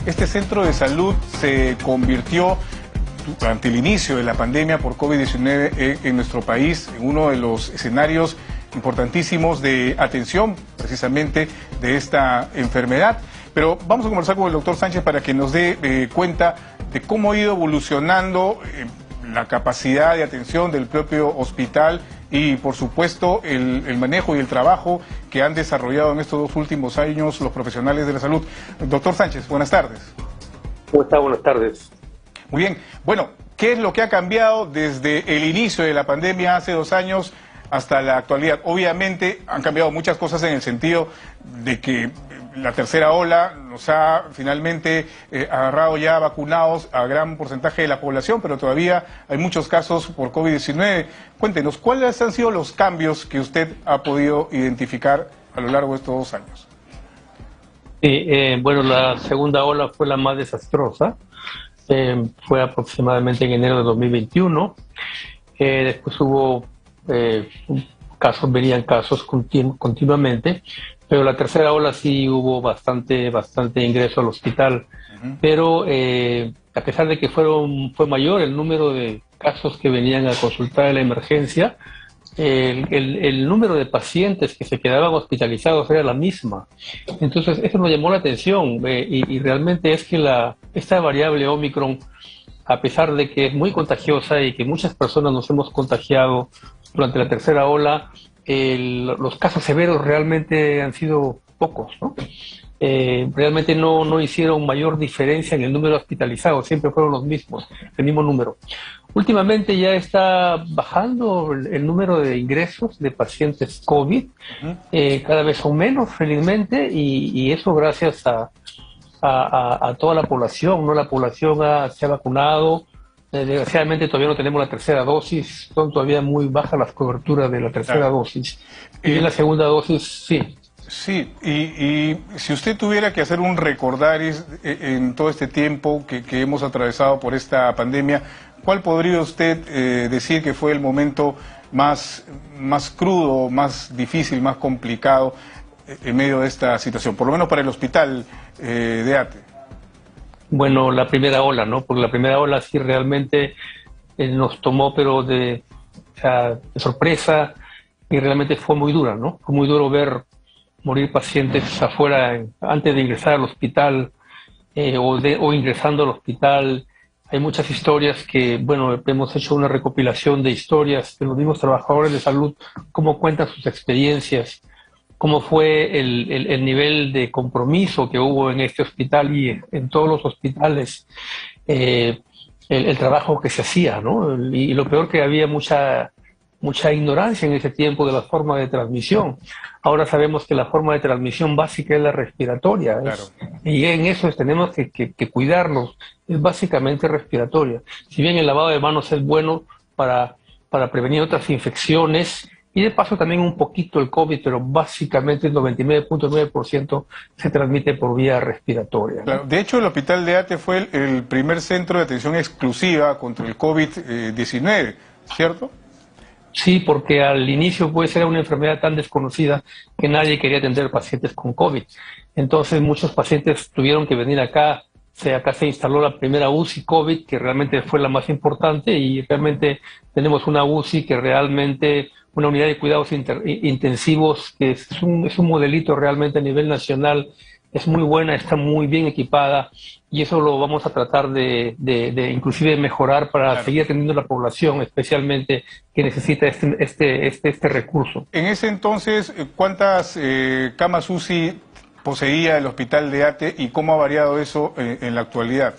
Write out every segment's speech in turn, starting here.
Este centro de salud se convirtió durante el inicio de la pandemia por COVID-19 en nuestro país en uno de los escenarios importantísimos de atención precisamente de esta enfermedad. Pero vamos a conversar con el doctor Sánchez para que nos dé cuenta de cómo ha ido evolucionando la capacidad de atención del propio hospital y, por supuesto, el manejo y el trabajo que han desarrollado en estos 2 últimos años los profesionales de la salud. Doctor Sánchez, buenas tardes. ¿Cómo está? Buenas tardes. Muy bien. Bueno, ¿qué es lo que ha cambiado desde el inicio de la pandemia hace 2 años hasta la actualidad? Obviamente han cambiado muchas cosas en el sentido de que la tercera ola nos ha finalmente agarrado ya vacunados a gran porcentaje de la población, pero todavía hay muchos casos por COVID-19. Cuéntenos, ¿cuáles han sido los cambios que usted ha podido identificar a lo largo de estos 2 años? Sí, bueno, la segunda ola fue la más desastrosa. Fue aproximadamente en enero de 2021. Después hubo venían casos continuamente, pero la tercera ola sí hubo bastante ingreso al hospital. Pero a pesar de que fue mayor el número de casos que venían a consultar en la emergencia, el número de pacientes que se quedaban hospitalizados era la misma. Entonces eso nos llamó la atención y realmente es que esta variable Omicron, a pesar de que es muy contagiosa y que muchas personas nos hemos contagiado durante la tercera ola, los casos severos realmente han sido pocos, ¿no? Realmente no hicieron mayor diferencia en el número de hospitalizados, siempre fueron los mismos, el mismo número. Últimamente ya está bajando el número de ingresos de pacientes COVID, cada vez son menos, felizmente, y eso gracias a toda la población, ¿no? La población se ha vacunado. Desgraciadamente todavía no tenemos la tercera dosis, son todavía muy bajas las coberturas de la tercera dosis. Y en la segunda dosis, sí. Sí, y si usted tuviera que hacer un recordaris en todo este tiempo que hemos atravesado por esta pandemia, ¿cuál podría usted decir que fue el momento más crudo, más difícil, más complicado en medio de esta situación, por lo menos para el hospital de ATE? Bueno, la primera ola, ¿no? Porque la primera ola sí realmente nos tomó, pero de sorpresa, y realmente fue muy dura, ¿no? Fue muy duro ver morir pacientes afuera antes de ingresar al hospital o ingresando al hospital. Hay muchas historias que, bueno, hemos hecho una recopilación de historias de los mismos trabajadores de salud, cómo cuentan sus experiencias, cómo fue el nivel de compromiso que hubo en este hospital y en todos los hospitales, el trabajo que se hacía, ¿no? Y lo peor que había mucha ignorancia en ese tiempo de la forma de transmisión. Ahora sabemos que la forma de transmisión básica es la respiratoria. Claro. Y en eso tenemos que cuidarnos. Es básicamente respiratoria. Si bien el lavado de manos es bueno para prevenir otras infecciones, y de paso también un poquito el COVID, pero básicamente el 99.9% se transmite por vía respiratoria, ¿no? Claro. De hecho, el hospital de ATE fue el primer centro de atención exclusiva contra el COVID-19, ¿cierto? Sí, porque al inicio pues era una enfermedad tan desconocida que nadie quería atender pacientes con COVID. Entonces muchos pacientes tuvieron que venir acá. Acá se instaló la primera UCI COVID, que realmente fue la más importante, y realmente tenemos una UCI que realmente, una unidad de cuidados intensivos, que es un modelito realmente a nivel nacional. Es muy buena, está muy bien equipada, y eso lo vamos a tratar de inclusive mejorar para seguir atendiendo a la población, especialmente que necesita este recurso. En ese entonces, ¿cuántas camas UCI poseía el hospital de ATE y cómo ha variado eso en la actualidad?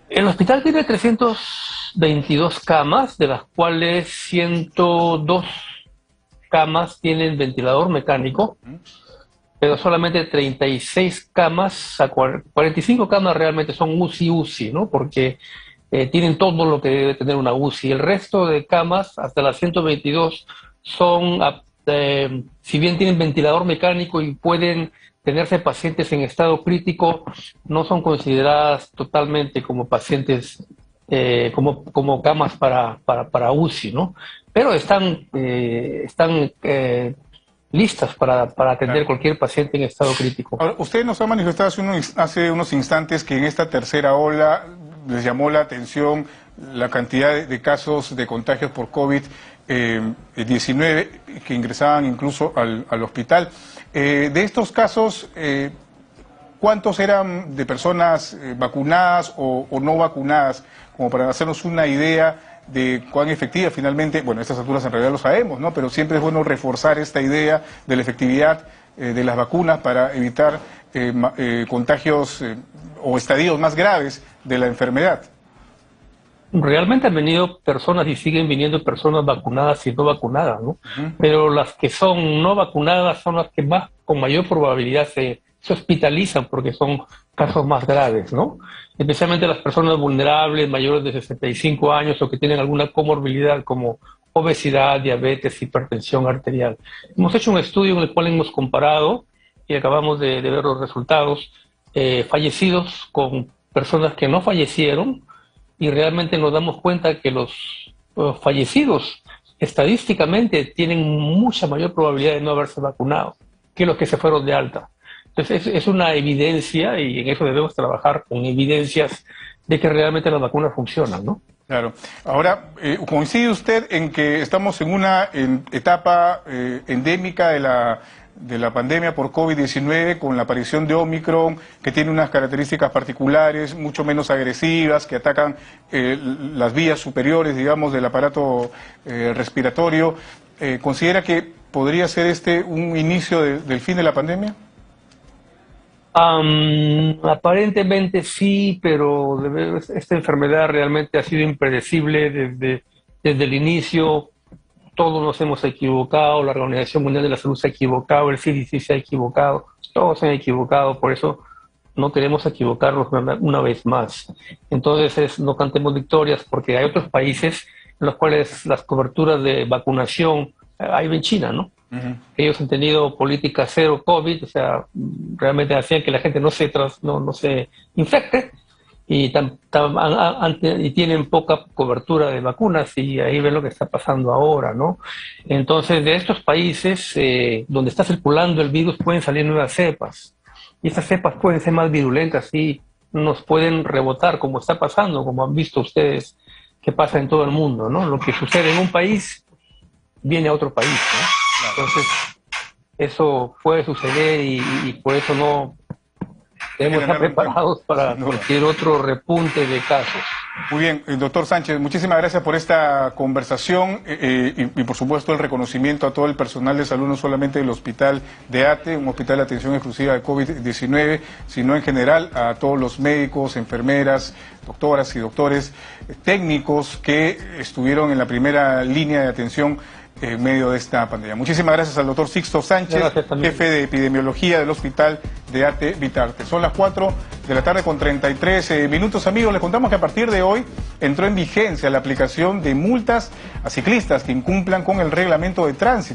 El hospital tiene 322 camas, de las cuales 102 camas tienen ventilador mecánico, pero solamente 36 camas, 45 camas realmente son UCI, ¿no? Porque tienen todo lo que debe tener una UCI. El resto de camas, hasta las 122, son, si bien tienen ventilador mecánico y pueden tenerse pacientes en estado crítico, no son consideradas totalmente como pacientes, como camas para UCI, ¿no? Pero están listas para atender cualquier paciente en estado crítico. Ahora, usted nos ha manifestado hace unos instantes que en esta tercera ola les llamó la atención la cantidad de casos de contagios por COVID-19 que ingresaban incluso al hospital. De estos casos, ¿cuántos eran de personas vacunadas o no vacunadas? Como para hacernos una idea de cuán efectiva finalmente, bueno, a estas alturas en realidad lo sabemos, ¿no? Pero siempre es bueno reforzar esta idea de la efectividad de las vacunas para evitar contagios o estadios más graves de la enfermedad. Realmente han venido personas y siguen viniendo personas vacunadas y no vacunadas, ¿no? Pero las que son no vacunadas son las que más, con mayor probabilidad se hospitalizan porque son casos más graves, ¿no? Especialmente las personas vulnerables, mayores de 65 años o que tienen alguna comorbilidad como obesidad, diabetes, hipertensión arterial. Hemos hecho un estudio en el cual hemos comparado, y acabamos de ver los resultados, fallecidos con personas que no fallecieron, y realmente nos damos cuenta que los fallecidos estadísticamente tienen mucha mayor probabilidad de no haberse vacunado que los que se fueron de alta. Entonces es una evidencia, y en eso debemos trabajar con evidencias de que realmente las vacunas funcionan, ¿no? Claro. Ahora, ¿coincide usted en que estamos en una etapa endémica de la pandemia por COVID-19 con la aparición de Omicron, que tiene unas características particulares, mucho menos agresivas, que atacan las vías superiores, digamos, del aparato respiratorio? ¿Considera que podría ser este un inicio del fin de la pandemia? Aparentemente sí, pero esta enfermedad realmente ha sido impredecible desde el inicio. Todos nos hemos equivocado, la Organización Mundial de la Salud se ha equivocado, el CDC se ha equivocado, todos se han equivocado, por eso no queremos equivocarnos una vez más. Entonces no cantemos victorias, porque hay otros países en los cuales las coberturas de vacunación, hay en China, ¿no? Ellos han tenido política cero COVID, o sea, realmente hacían que la gente no se infecte, y tienen poca cobertura de vacunas, y ahí ven lo que está pasando ahora, ¿no? Entonces, de estos países donde está circulando el virus pueden salir nuevas cepas, y estas cepas pueden ser más virulentas y nos pueden rebotar, como está pasando, como han visto ustedes que pasa en todo el mundo, ¿no? Lo que sucede en un país viene a otro país, ¿no? Entonces, eso puede suceder, y por eso no debemos estar preparados para cualquier otro repunte de casos. Muy bien, doctor Sánchez, muchísimas gracias por esta conversación y por supuesto el reconocimiento a todo el personal de salud, no solamente del Hospital de ATE, un hospital de atención exclusiva de COVID-19, sino en general a todos los médicos, enfermeras, doctoras y doctores, técnicos que estuvieron en la primera línea de atención en medio de esta pandemia. Muchísimas gracias al doctor Sixto Sánchez, jefe de epidemiología del Hospital de ATE Vitarte. Son las 4 de la tarde con 33 minutos, amigos. Les contamos que a partir de hoy entró en vigencia la aplicación de multas a ciclistas que incumplan con el reglamento de tránsito.